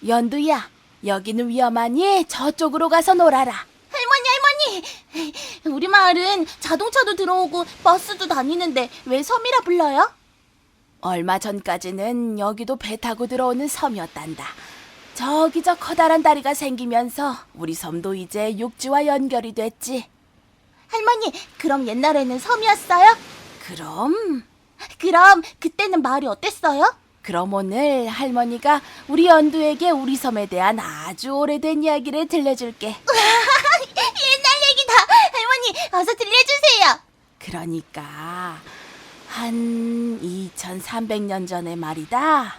연두야, 여기는 위험하니 저쪽으로 가서 놀아라. 할머니! 우리 마을은 자동차도 들어오고 버스도 다니는데 왜 섬이라 불러요? 얼마 전까지는 여기도 배 타고 들어오는 섬이었단다. 저기 저 커다란 다리가 생기면서 우리 섬도 이제 육지와 연결이 됐지. 할머니, 그럼 옛날에는 섬이었어요? 그럼 그때는 마을이 어땠어요? 오늘 할머니가 우리 연두에게 우리 섬에 대한 아주 오래된 이야기를 들려줄게. 옛날 얘기다! 할머니, 어서 들려주세요! 그러니까 한 2300년 전에 말이다.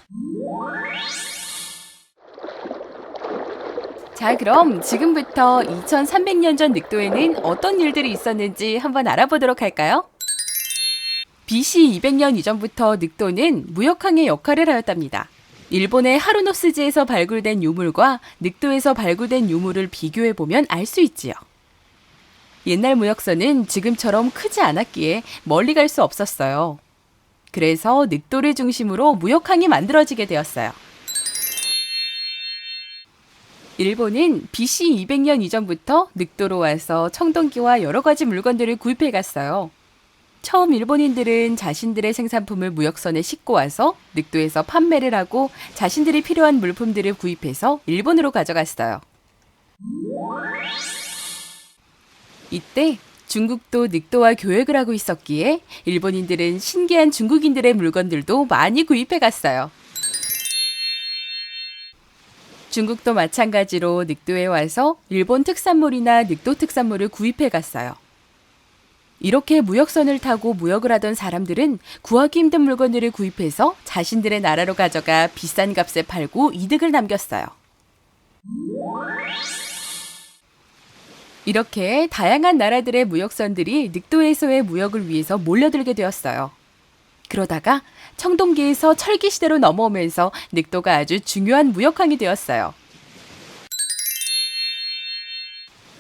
자, 그럼 지금부터 2300년 전 늑도에는 어떤 일들이 있었는지 한번 알아보도록 할까요? BC 200년 이전부터 늑도는 무역항의 역할을 하였답니다. 일본의 하루노스지에서 발굴된 유물과 늑도에서 발굴된 유물을 비교해보면 알 수 있지요. 옛날 무역선은 지금처럼 크지 않았기에 멀리 갈 수 없었어요. 그래서 늑도를 중심으로 무역항이 만들어지게 되었어요. 일본은 BC 200년 이전부터 늑도로 와서 청동기와 여러 가지 물건들을 구입해 갔어요. 처음 일본인들은 자신들의 생산품을 무역선에 싣고 와서 늑도에서 판매를 하고 자신들이 필요한 물품들을 구입해서 일본으로 가져갔어요. 이때 중국도 늑도와 교역을 하고 있었기에 일본인들은 신기한 중국인들의 물건들도 많이 구입해 갔어요. 중국도 마찬가지로 늑도에 와서 일본 특산물이나 늑도 특산물을 구입해 갔어요. 이렇게 무역선을 타고 무역을 하던 사람들은 구하기 힘든 물건들을 구입해서 자신들의 나라로 가져가 비싼 값에 팔고 이득을 남겼어요. 이렇게 다양한 나라들의 무역선들이 늑도에서의 무역을 위해서 몰려들게 되었어요. 그러다가 청동기에서 철기 시대로 넘어오면서 늑도가 아주 중요한 무역항이 되었어요.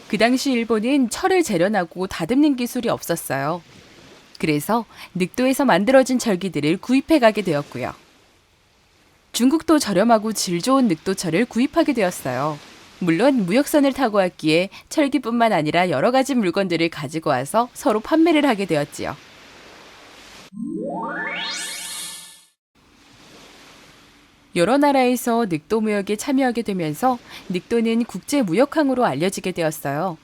그 당시 일본은 철을 재련하고 다듬는 기술이 없었어요. 그래서 늑도에서 만들어진 철기들을 구입해 가게 되었고요. 중국도 저렴하고 질 좋은 늑도철을 구입하게 되었어요. 물론 무역선을 타고 왔기에 철기뿐만 아니라 여러 가지 물건들을 가지고 와서 서로 판매를 하게 되었지요. 여러 나라에서 늑도 무역에 참여하게 되면서 늑도는 국제 무역항으로 알려지게 되었어요.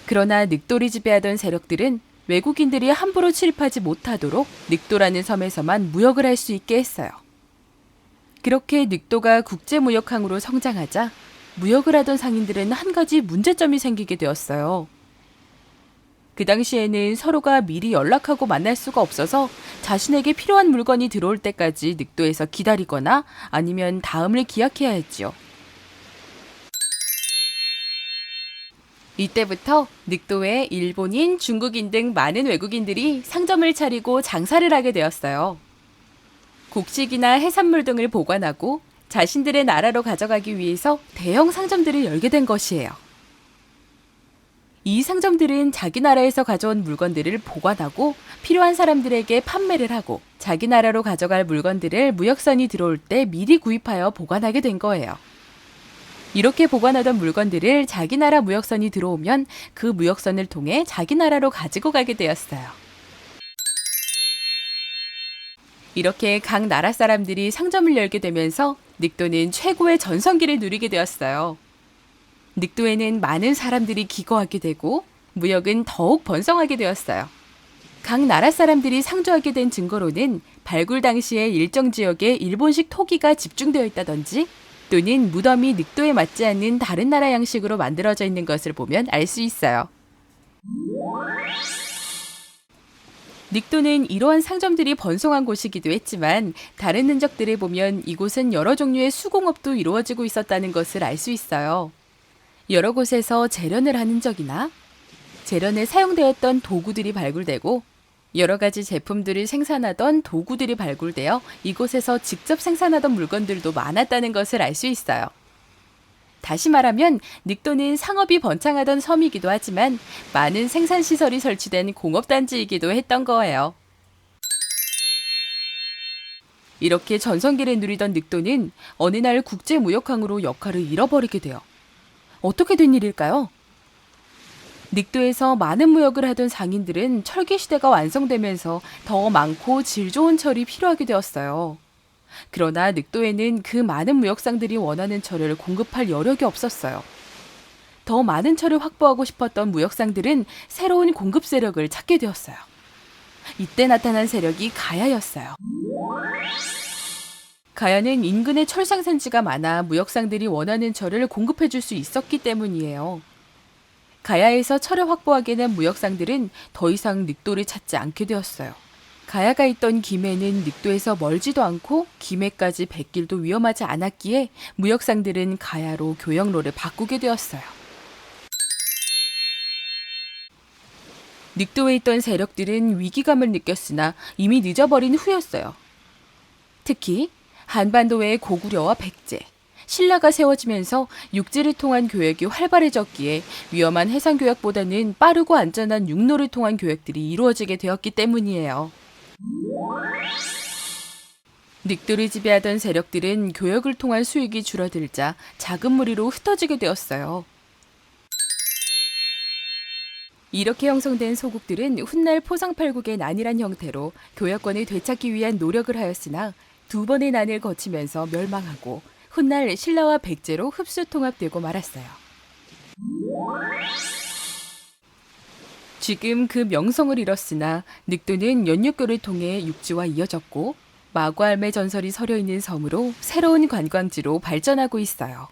그러나 늑도를 지배하던 세력들은 외국인들이 함부로 출입하지 못하도록 늑도라는 섬에서만 무역을 할 수 있게 했어요. 그렇게 늑도가 국제 무역항으로 성장하자 무역을 하던 상인들은 한 가지 문제점이 생기게 되었어요. 그 당시에는 서로가 미리 연락하고 만날 수가 없어서 자신에게 필요한 물건이 들어올 때까지 늑도에서 기다리거나 아니면 다음을 기약해야 했지요. 이때부터 늑도에 일본인, 중국인 등 많은 외국인들이 상점을 차리고 장사를 하게 되었어요. 곡식이나 해산물 등을 보관하고 자신들의 나라로 가져가기 위해서 대형 상점들을 열게 된 것이에요. 이 상점들은 자기 나라에서 가져온 물건들을 보관하고 필요한 사람들에게 판매를 하고 자기 나라로 가져갈 물건들을 무역선이 들어올 때 미리 구입하여 보관하게 된 거예요. 이렇게 보관하던 물건들을 자기 나라 무역선이 들어오면 그 무역선을 통해 자기 나라로 가지고 가게 되었어요. 이렇게 각 나라 사람들이 상점을 열게 되면서 늑도는 최고의 전성기를 누리게 되었어요. 늑도에는 많은 사람들이 기거하게 되고 무역은 더욱 번성하게 되었어요. 각 나라 사람들이 상주하게 된 증거로는 발굴 당시에 일정 지역에 일본식 토기가 집중되어 있다든지 또는 무덤이 늑도에 맞지 않는 다른 나라 양식으로 만들어져 있는 것을 보면 알 수 있어요. 늑도는 이러한 상점들이 번성한 곳이기도 했지만 다른 흔적들을 보면 이곳은 여러 종류의 수공업도 이루어지고 있었다는 것을 알 수 있어요. 여러 곳에서 재련을 한 흔적이나 재련에 사용되었던 도구들이 발굴되고 여러 가지 제품들을 생산하던 도구들이 발굴되어 이곳에서 직접 생산하던 물건들도 많았다는 것을 알 수 있어요. 다시 말하면 늑도는 상업이 번창하던 섬이기도 하지만 많은 생산시설이 설치된 공업단지이기도 했던 거예요. 이렇게 전성기를 누리던 늑도는 어느 날 국제무역항으로 역할을 잃어버리게 돼요. 어떻게 된 일일까요? 늑도에서 많은 무역을 하던 상인들은 철기 시대가 완성되면서 더 많고 질 좋은 철이 필요하게 되었어요. 그러나 늑도에는 그 많은 무역상들이 원하는 철을 공급할 여력이 없었어요. 더 많은 철을 확보하고 싶었던 무역상들은 새로운 공급 세력을 찾게 되었어요. 이때 나타난 세력이 가야였어요. 가야는 인근에 철 생산지가 많아 무역상들이 원하는 철을 공급해 줄 수 있었기 때문이에요. 가야에서 철을 확보하기에는 무역상들은 더 이상 늑도를 찾지 않게 되었어요. 가야가 있던 김해는 늑도에서 멀지도 않고 김해까지 뱃길도 위험하지 않았기에 무역상들은 가야로 교역로를 바꾸게 되었어요. 늑도에 있던 세력들은 위기감을 느꼈으나 이미 늦어버린 후였어요. 특히 한반도의 고구려와 백제, 신라가 세워지면서 육지를 통한 교역이 활발해졌기에 위험한 해상 교역보다는 빠르고 안전한 육로를 통한 교역들이 이루어지게 되었기 때문이에요. 늑도를 지배하던 세력들은 교역을 통한 수익이 줄어들자 작은 무리로 흩어지게 되었어요. 이렇게 형성된 소국들은 훗날 포상팔국의 난이란 형태로 교역권을 되찾기 위한 노력을 하였으나 두 번의 난을 거치면서 멸망하고 훗날 신라와 백제로 흡수 통합되고 말았어요. 지금 그 명성을 잃었으나 늑도는 연육교를 통해 육지와 이어졌고 마과알매 전설이 서려 있는 섬으로 새로운 관광지로 발전하고 있어요.